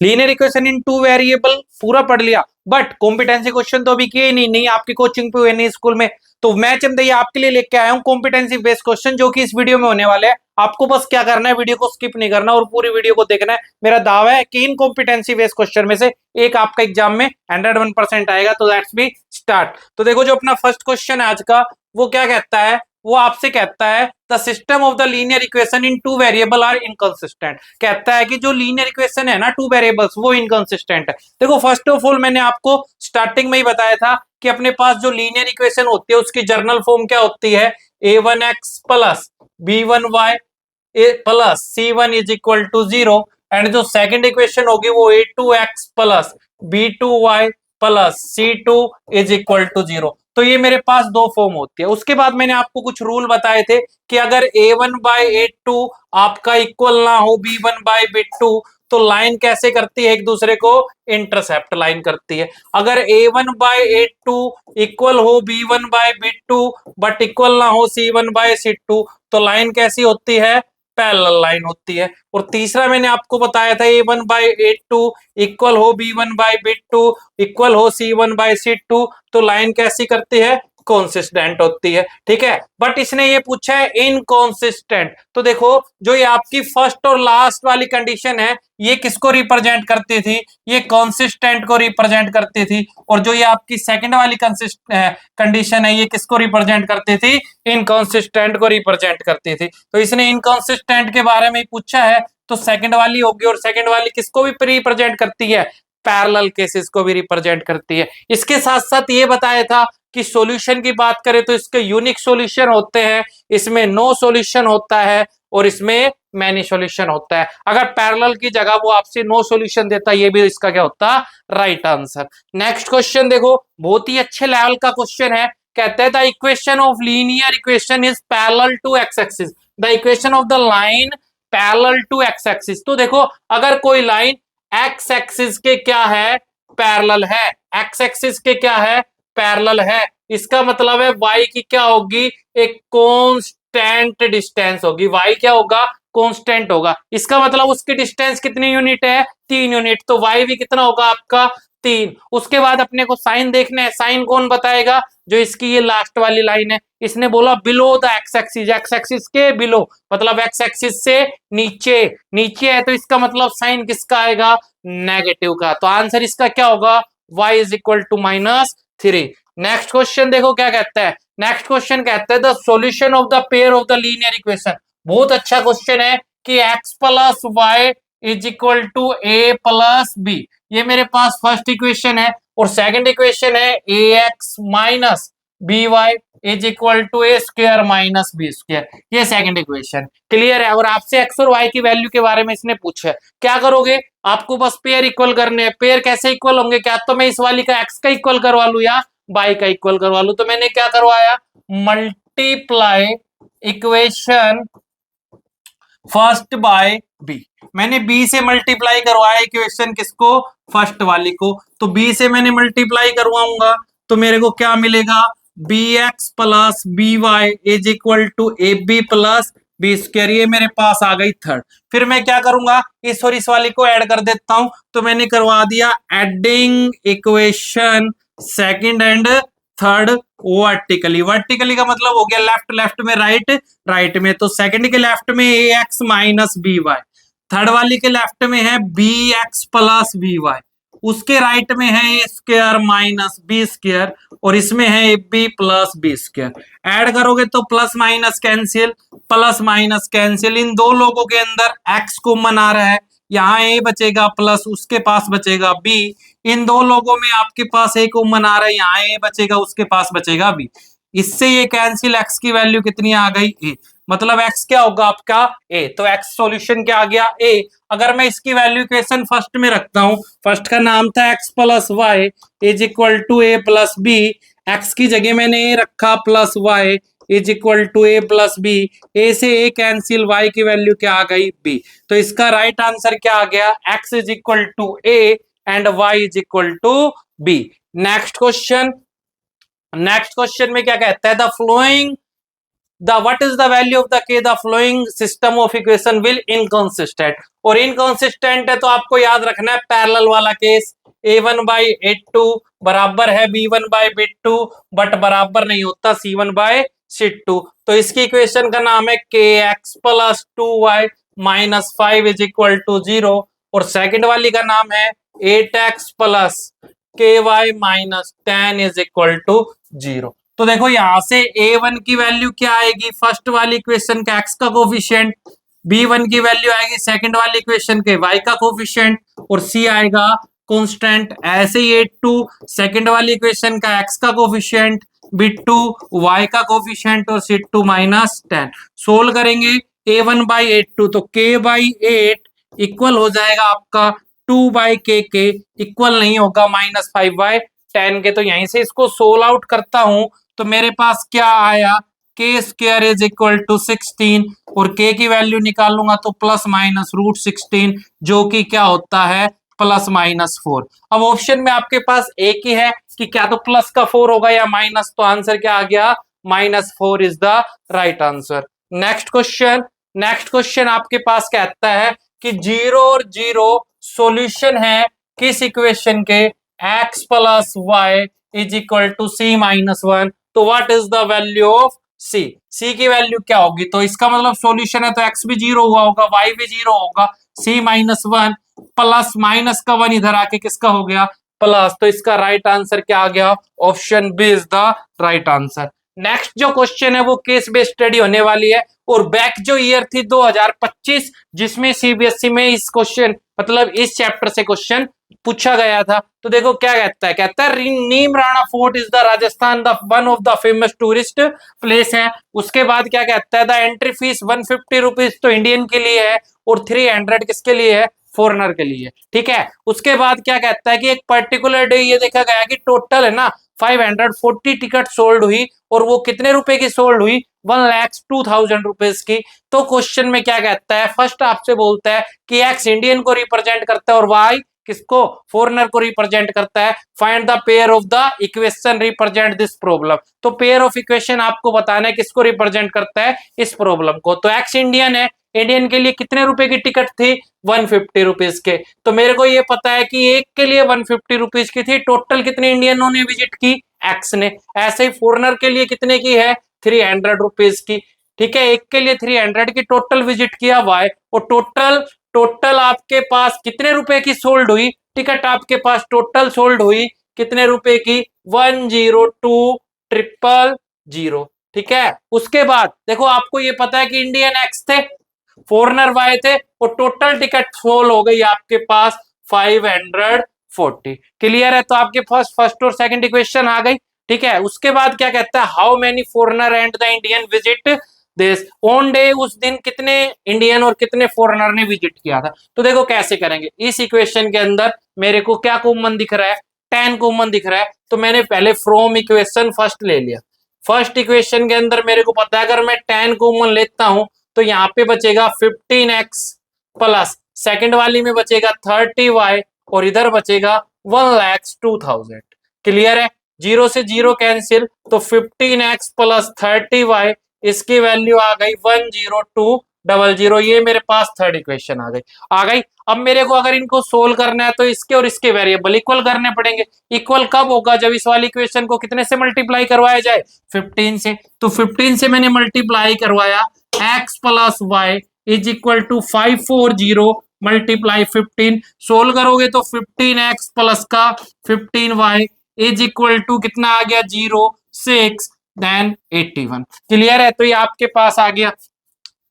Linear equation in two variable पूरा पढ़ लिया, बट कॉम्पिटेंसी क्वेश्चन तो अभी किए नहीं आपकी कोचिंग पे हुए नहीं स्कूल में। तो मैं चंदैया आपके लिए लेके आया हूँ कॉम्पिटेंसी बेस्ड क्वेश्चन, जो कि इस वीडियो में होने वाले हैं। आपको बस क्या करना है, वीडियो को स्किप नहीं करना और पूरी वीडियो को देखना है। मेरा दावा है कि इन कॉम्पिटेंसी बेस्ड क्वेश्चन में से एक आपका एग्जाम में 101% आएगा। तो लेट्स बी स्टार्ट। तो देखो, जो अपना फर्स्ट क्वेश्चन है आज का, वो क्या कहता है, वो आपसे कहता है the system of the linear equation in two variable are inconsistent. कहता है कि जो लीनियर इक्वेशन है ना टू वेरिएबल्स, वो इनकंसिस्टेंट है। देखो, फर्स्ट ऑफ ऑल मैंने आपको स्टार्टिंग में ही बताया था कि अपने पास जो लीनियर इक्वेशन होती है उसकी जर्नल फॉर्म क्या होती है, a1x plus b1y plus c1 is equal to 0। And जो सेकंड इक्वेशन होगी वो a2x plus b2y plus c2 is equal to 0। तो ये मेरे पास दो फॉर्म होती है। उसके बाद मैंने आपको कुछ रूल बताए थे कि अगर a1 बाय a2 आपका इक्वल ना हो b1 बाय b2, तो लाइन कैसे करती है, एक दूसरे को इंटरसेप्ट लाइन करती है। अगर a1 बाय a2 इक्वल हो b1 bye b2 but equal ना हो c1 बाय c2, तो लाइन कैसी होती है, पैरेलल लाइन होती है। और तीसरा मैंने आपको बताया था a1 बाय a2 इक्वल हो b1 बाय b2 इक्वल हो c1 बाय c2, तो लाइन कैसी करती है, कॉन्सिस्टेंट होती है। ठीक है, बट इसने ये पूछा है इनकॉन्सिस्टेंट। तो देखो, जो ये आपकी फर्स्ट और लास्ट वाली कंडीशन है, ये किसको रिप्रेजेंट करती थी, ये कॉन्सिस्टेंट को रिप्रेजेंट करती थी। और जो ये आपकी सेकंड वाली कंडीशन है, ये किसको रिप्रेजेंट करती थी, इनकॉन्सिस्टेंट को रिप्रेजेंट करती थी। तो इसने इनकॉन्सिस्टेंट के बारे में पूछा है, तो सेकंड वाली होगी। और सेकंड वाली किसको भी रिप्रेजेंट करती है, पैरेलल केसेस को भी रिप्रेजेंट करती है। इसके साथ साथ ये बताया था कि सॉल्यूशन की बात करें तो इसके यूनिक सॉल्यूशन होते हैं, इसमें नो सॉल्यूशन होता है और इसमें मैनी सॉल्यूशन होता है। अगर पैरेलल की जगह वो आपसे नो सॉल्यूशन देता, ये भी इसका क्या होता, राइट आंसर। नेक्स्ट क्वेश्चन देखो, बहुत ही अच्छे लेवल का क्वेश्चन है। कहते हैं the equation of linear equation is parallel to X axis, the equation of the line parallel to X axis. तो देखो, अगर कोई लाइन एक्स एक्सिस के क्या है, पैरेलल है, एक्स एक्सिस के क्या है, पैरेलल है, इसका मतलब है y की क्या होगी, एक कांस्टेंट डिस्टेंस होगी। y क्या होगा, कांस्टेंट होगा। इसका मतलब उसकी डिस्टेंस कितनी यूनिट है, 3 यूनिट। तो y भी कितना होगा आपका, 3। उसके बाद अपने को साइन देखना है, साइन कौन बताएगा, जो इसकी ये लास्ट वाली लाइन है, इसने बोला below the x axis, x axis के बिलो, मतलब एक्स एक्सिस से नीचे, नीचे है, तो इसका मतलब साइन किसका आएगा, नेगेटिव का। तो आंसर इसका क्या होगा, y is equal to -3। Next question देखो क्या कहता है, नेक्स्ट क्वेश्चन कहता है the solution of the pair of the linear equation. बहुत अच्छा क्वेश्चन है कि x plus Y is equal to A plus B. ये मेरे पास फर्स्ट इक्वेशन है और सेकंड इक्वेशन है A X minus B Y is equal to A square minus B square. ये सेकंड इक्वेशन क्लियर है। और आपसे एक्स और वाई की वैल्यू के बारे में इसने पूछा है, क्या करोगे, आपको बस पेयर इक्वल करने हैं। पेयर कैसे इक्वल होंगे, क्या तो मैं इस वाली का एक्स का इक्वल करवा लू या बाई का इक्वल करवा लू। तो मैंने क्या करवाया, multiply equation first by B. मैंने बी से मल्टीप्लाई करवाया इक्वेशन किसको, फर्स्ट वाली को। तो बी से मैंने मल्टीप्लाई करवाऊंगा तो मेरे को क्या मिलेगा, B X plus B Y is equal to A B plus B square. ये मेरे पास आ गई थर्ड। फिर मैं क्या करूंगा, इस और इस वाली को ऐड कर देता हूं। तो मैंने करवा दिया adding equation second and third vertically. Vertically का मतलब हो गया लेफ्ट, लेफ्ट में राइट, राइट में। तो सेकंड के लेफ्ट में A X minus B Y, third वाली के लेफ्ट में है B X plus B Y, उसके राइट में है A square minus B square और इसमें है A B plus B square. Add करोगे तो plus minus cancel, plus minus cancel. इन दो लोगों के अंदर एक्स कॉमन आ रहा है, यहाँ ए बचेगा प्लस उसके पास बचेगा बी। इन दो लोगों में आपके पास ए कॉमन आ रहा है, यहाँ ए बचेगा उसके पास बचेगा बी। इससे ये कैंसिल, एक्स की वैल्यू कितनी आ गई, ए। मतलब x क्या होगा आपका, a। तो x सॉल्यूशन क्या आ गया, a। अगर मैं इसकी वैल्यू इक्वेशन फर्स्ट में रखता हूं, फर्स्ट का नाम था x plus Y is equal to A plus B. X की जगह मैंने a रखा plus Y is equal to A plus B. A से a कैंसिल, y की वैल्यू क्या आ गई, b। तो इसका राइट आंसर क्या आ गया, x is equal to a and y is equal to b। Next question, next question में क्या कहता है, the following the what is the value of the K the following system of equation will inconsistent, और inconsistent है तो आपको याद रखना है पैरेलल वाला केस, a1/a2 बराबर है b1/b2 बट बराबर नहीं होता c1/c2। तो इसकी इक्वेशन का नाम है kx plus 2y minus 5 is equal to 0, और सेकंड वाली का नाम है 8x plus ky minus 10 is equal to 0। तो देखो यहां से a1 की वैल्यू क्या आएगी, फर्स्ट वाली इक्वेशन का x का कोफिशिएंट, b1 की वैल्यू आएगी सेकंड वाली इक्वेशन के y का कोफिशिएंट, और c आएगा कांस्टेंट। ऐसे ही a2 सेकंड वाली इक्वेशन का x का कोफिशिएंट, b2 y का कोफिशिएंट, और c2 माइनस 10। सोल्व करेंगे a1/a2 तो k/8 इक्वल हो जाएगा आपका 2/k के, इक्वल नहीं होगा -5/10 के। तो यहीं से इसको सोल्व आउट करता हूं तो मेरे पास क्या आया, k square is equal to 16, और k की वैल्यू निकालूंगा तो प्लस माइनस √16 जो कि क्या होता है +-4। अब ऑप्शन में आपके पास एक ही है कि क्या तो प्लस का 4 होगा या माइनस, तो आंसर क्या आ गया -4 is the right answer. Next question आपके पास कहता है कि 0 और 0 सॉल्यूशन है किस इक्वेशन के, x plus Y is equal to c minus 1। तो what is the value of c की वैल्यू क्या होगी, तो इसका मतलब सॉल्यूशन है तो x भी 0 हुआ होगा, y भी 0 होगा, c माइनस 1 प्लस माइनस का 1 इधर आके किसका हो गया प्लस, तो इसका राइट आंसर क्या आ गया, option B is the right answer. Next जो क्वेश्चन है वो केस बेस्ड स्टडी होने वाली है, और बैक जो ईयर थी 2025 जिसमें सीबीएसई में इस क्वेश्चन मतलब इस चैप्टर से क्वेश्चन पूछा गया था। तो देखो क्या कहता है Neemrana fort is the Rajasthan the one of the famous tourist place है। उसके बाद क्या कहता है द एंट्री फीस 150 रुपीज तो इंडियन के लिए है, और 300 किसके लिए है, फॉरेनर के लिए, ठीक है। उसके बाद क्या कहता है कि एक पर्टिकुलर डे ये देखा गया कि टोटल है ना 540 टिकट सोल्ड हुई, और वो कितने रुपए की सोल्ड हुई, 1,02,000 रुपीज की। तो क्वेश्चन में क्या कहता है, फर्स्ट आपसे बोलता है कि एक्स इंडियन को रिप्रेजेंट करता है और वाई किसको, फॉरेनर को रिप्रेजेंट करता है। Find the pair of the equation represent this problem. तो पेयर ऑफ इक्वेशन आपको बताना है किसको रिप्रेजेंट करता है, इस प्रॉब्लम को। तो एक्स इंडियन है, इंडियन के लिए कितने रुपए की टिकट थी, 150 रुपीज के। तो मेरे को ये पता है कि एक के लिए 150 रुपीज की थी, टोटल कितने इंडियनों ने विजिट की, एक्स ने। ऐसे ही फॉरेनर के लिए कितने की है, 300 रुपीज की, ठीक है। एक के लिए 300 की टोटल विजिट किया वाई, और टोटल आपके पास कितने रुपए की सोल्ड हुई टिकट, आपके पास टोटल सोल्ड हुई कितने रुपए की, 102,000, ठीक है। उसके बाद देखो आपको ये पता है कि इंडियन एक्स थे, फॉरेनर वाई थे, और टोटल टिकट सोल्ड हो गई आपके पास 540। क्लियर है, तो आपके पास फर्स्ट और सेकंड इक्वेशन आ गई, ठीक है। उसके बाद क्या कहता है, how many foreigner and the Indian visit this on day, उस दिन कितने इंडियन और कितने फॉरेनर ने विजिट किया था। तो देखो कैसे करेंगे, इस इक्वेशन के अंदर मेरे को क्या कॉमन दिख रहा है, 10 कॉमन दिख रहा है। तो मैंने पहले फ्रॉम इक्वेशन फर्स्ट ले लिया। फर्स्ट इक्वेशन के अंदर मेरे को पता है अगर मैं 10 कॉमन लेता हूं तो यहाँ पे बचेगा 15x प्लस सेकंड वाली में बचेगा 30y, और इधर बचेगा 1,02,000। क्लियर है, 0 से 0 कैंसिल, तो 15x प्लस 30y इसकी वैल्यू आ गई 102,000। ये मेरे पास थर्ड इक्वेशन आ गई। अब मेरे को अगर इनको सोल्व करना है तो इसके और इसके वेरिएबल इक्वल करने पड़ेंगे। इक्वल कब होगा, जब इस वाली इक्वेशन को कितने से मल्टीप्लाई करवाया जाए, 15 से। तो 15 से मैंने मल्टीप्लाई करवाया, x plus Y is equal to 540 multiply 15। Solve करोगे तो 15x प्लस का 15y इज इक्वल टू कितना आ गया, 0,6 देन 81। क्लियर है, तो ये आपके पास आ गया,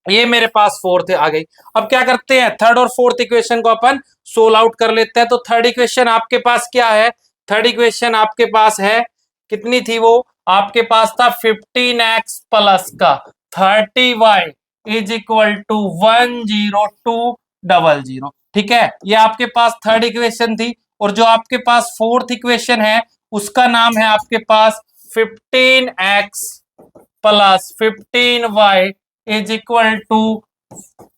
ये मेरे पास फोर्थ आ गई। अब क्या करते हैं, थर्ड और फोर्थ इक्वेशन को अपन सोल्व आउट कर लेते हैं। तो थर्ड इक्वेशन आपके पास क्या है, थर्ड इक्वेशन आपके पास है कितनी थी, वो आपके पास था 15x प्लस का 30y इज इक्वल टू 102,000, ठीक है। ये आपके पास थर्ड इक्वेशन थी, और जो आपके पास फोर्थ इक्वेशन है उसका नाम है आपके पास 15x plus 15y is equal to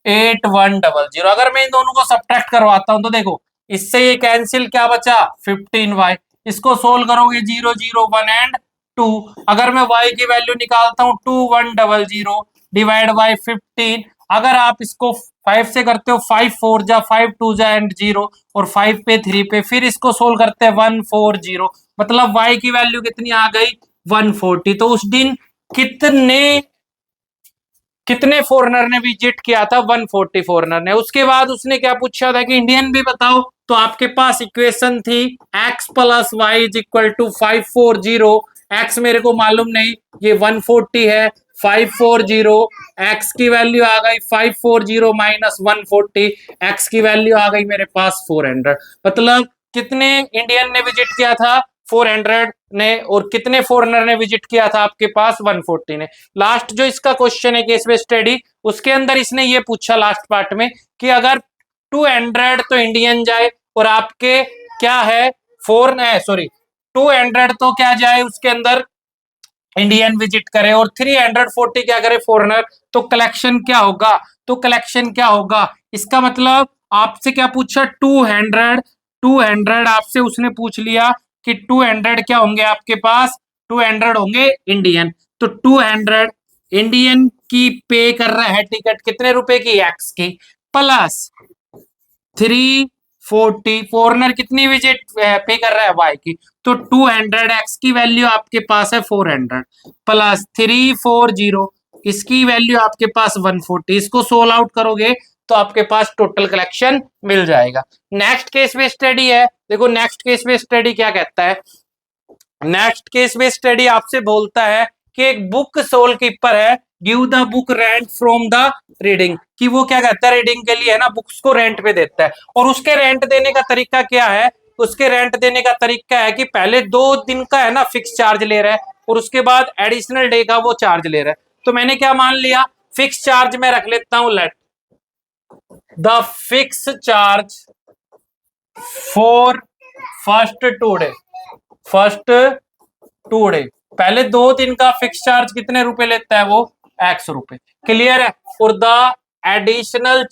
8100। अगर मैं इन दोनों को सब्ट्रैक्ट करवाता हूं तो देखो इससे ये कैंसिल, क्या बचा 15y, इसको सोल्व करोगे 0, 0, 1 एंड 2। अगर मैं y की वैल्यू निकालता हूँ 2100 डिवाइड बाई 15, अगर आप इसको 5 से करते हो 5 4 जा 5 2 जा एंड 0 और 5 पे 3 पे, फिर इसको सोल्व करते हैं 140, मतलब y की वैल्यू कितनी आ गई 140। तो उस दिन कितने कितने फॉरेनर ने विजिट किया था 140 फॉरेनर ने। उसके बाद उसने क्या पूछा था कि इंडियन भी बताओ, तो आपके पास इक्वेशन थी x plus Y is equal to 540, x मेरे को मालूम नहीं, ये 140 है, 540 x की वैल्यू आ गई 540 माइनस 140, x की वैल्यू आ गई मेरे पास 400। मतलब कितने इंडियन ने विजिट किया था 400 ने, और कितने फॉरेनर ने विजिट किया था आपके पास 140 ने। लास्ट जो इसका क्वेश्चन है केस बेस्ड स्टडी, उसके अंदर इसने ये पूछा लास्ट पार्ट में कि अगर 200 तो इंडियन जाए और आपके क्या है 200 तो क्या जाए उसके अंदर इंडियन विजिट करे और 340 क्या करे फॉरेनर, तो कलेक्शन क्या होगा, तो कलेक्शन क्या होगा, इसका मतलब आपसे क्या पूछा 200 आपसे उसने पूछ लिया कि 200 क्या होंगे आपके पास, 200 होंगे इंडियन। तो 200 इंडियन की पे कर रहा है टिकट कितने रुपए की, एक्स की, प्लस 340 फॉरनर कितनी विजिट पे कर रहा है वाई की, तो 200 एक्स की वैल्यू आपके पास है 400 प्लस 340 इसकी वैल्यू आपके पास 140, इसको सोल्व आउट करोगे तो आपके पास टोटल कलेक्शन मिल जाएगा। नेक्स्ट केस में स्टडी है, देखो नेक्स्ट केस में स्टडी क्या कहता है, नेक्स्ट केस में स्टडी आपसे बोलता है कि एक बुक सोल कीपर है, give the book rent from the reading, कि वो क्या कहता है रीडिंग के लिए है ना बुक्स को रेंट पे देता है, और उसके रेंट देने का तरीका क्या है, उसके रेंट देने का तरीका है कि पहले 2 दिन का है ना फिक्स चार्ज ले रहा है और उसके बाद एडिशनल डे का वो चार्ज ले रहा है। तो मैंने क्या मान लिया, फिक्स चार्ज में रख लेता हूं, let the fix charge for first 2 day, first 2 day, पहले 2 दिन का फिक्स चार्ज कितने रुपए लेता है वो, एक्स रुपए, क्लियर है। और the additional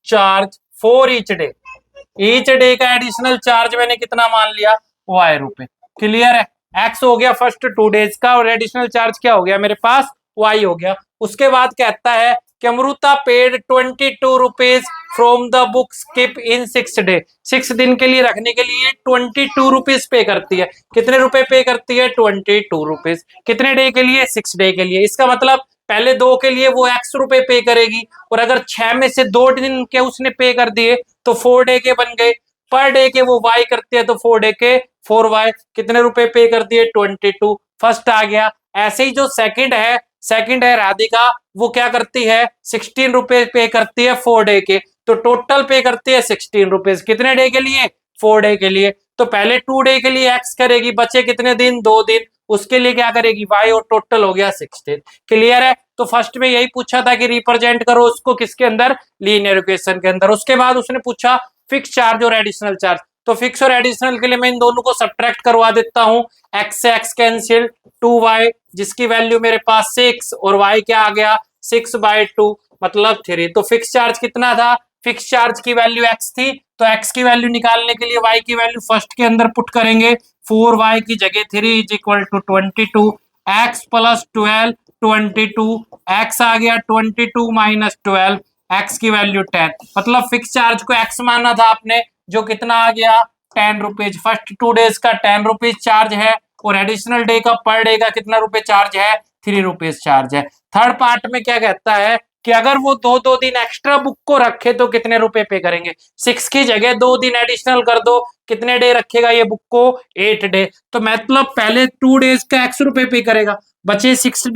charge for each day का एडिशनल चार्ज मैंने कितना मान लिया, वाई रुपए, क्लियर है। एक्स हो गया फर्स्ट 2 डेज का और एडिशनल चार्ज क्या हो गया मेरे पास, वाई हो गया। उसके बाद कहता है कि Amrita paid 22 rupees from the book skip in 6 day, 6 दिन के लिए रखने के लिए 22 रुपीज पे करती है, कितने रुपए पे करती है 22 रुपीज, कितने डे के लिए 6 डे के लिए। इसका मतलब पहले 2 के लिए वो एक्स रुपए पे करेगी और अगर 6 में से 2 दिन के उसने पे कर दिए तो 4 डे के बन गए, पर डे के वो वाई करती है तो 4 डे के 4 वाई, कितने रुपए पे कर दिए 22, फर्स्ट आ गया। ऐसे ही जो सेकंड है राधिका, वो क्या करती है 16 रुपए पे करती है 4 डे के, तो टोटल पे करती है 16 रुपीज, कितने डे के लिए 4 डे के लिए। तो पहले 2 डे के लिए एक्स करेगी, बचे कितने दिन 2 दिन, उसके लिए क्या करेगी वाई, और टोटल हो गया 16, क्लियर है। तो फर्स्ट में यही पूछा था कि रिप्रेजेंट करो उसको किसके अंदर, लीनियर इक्वेशन के अंदर। उसके बाद उसने पूछा फिक्स चार्ज और एडिशनल चार्ज, तो फिक्स और एडिशनल के लिए मैं इन दोनों को सब्ट्रैक्ट करवा देता हूं, एक्स से एक्स कैंसिल, 2y जिसकी वैल्यू मेरे पास 6 और y क्या आ गया 6/2 मतलब 3। तो फिक्स चार्ज कितना था, फिक्स चार्ज की वैल्यू x थी, तो x की वैल्यू निकालने के लिए y की वैल्यू फर्स्ट के अंदर पुट करेंगे, 4y की जगह 3 is equal to 22, x plus 12 22, x आ गया 22 माइनस 12, x की वैल्यू 10, मतलब फिक्स चार्ज को x माना था आपने, जो कितना आ गया 10 रुपीज, फर्स्ट 2 डेज का 10 रुपीज चार्ज है और एडिशनल डे का पर डे का कितना रुपए चार्ज है 3 रुपीज चार्ज है। थर्ड पार्ट में क्या कहता है कि अगर वो 2 दिन एक्स्ट्रा बुक को रखे तो कितने रुपए पे करेंगे, 6 की जगह 2 दिन एडिशनल कर दो, कितने डे रखेगा ये बुक को 8 डे, तो मतलब पहले 2 डेज का x रुपए पे करेगा, बचे 6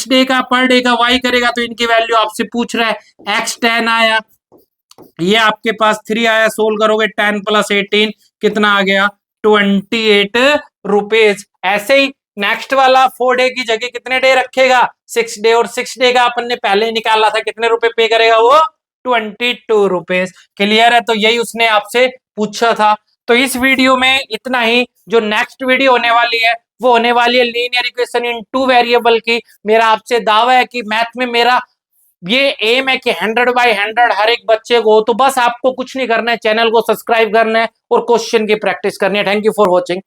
डे का पर डे का y करेगा, तो इनकी वैल्यू आपसे पूछ रहा है x 10 आया, ये आपके पास 3 आया, सोल्व करोगे 10 प्लस 18 कितना आ गया 28 रुपीज। ऐसे ही नेक्स्ट वाला 4 डे की जगह कितने डे रखेगा 6 डे, और 6 डे का अपन ने पहले निकाला था, कितने रुपए पे करेगा वो 22 रुपीज, क्लियर है। तो यही उसने आपसे पूछा था। तो इस वीडियो में इतना ही, जो नेक्स्ट वीडियो होने वाली है वो होने वाली है लीनियर इक्वेशन इन 2 वेरिएबल की। मेरा आपसे दावा है कि मैथ में मेरा ये एम है कि 100/100 हर एक बच्चे को, तो बस आपको कुछ नहीं करना है, चैनल को सब्सक्राइब करना है और क्वेश्चन की प्रैक्टिस करनी है। Thank you for watching.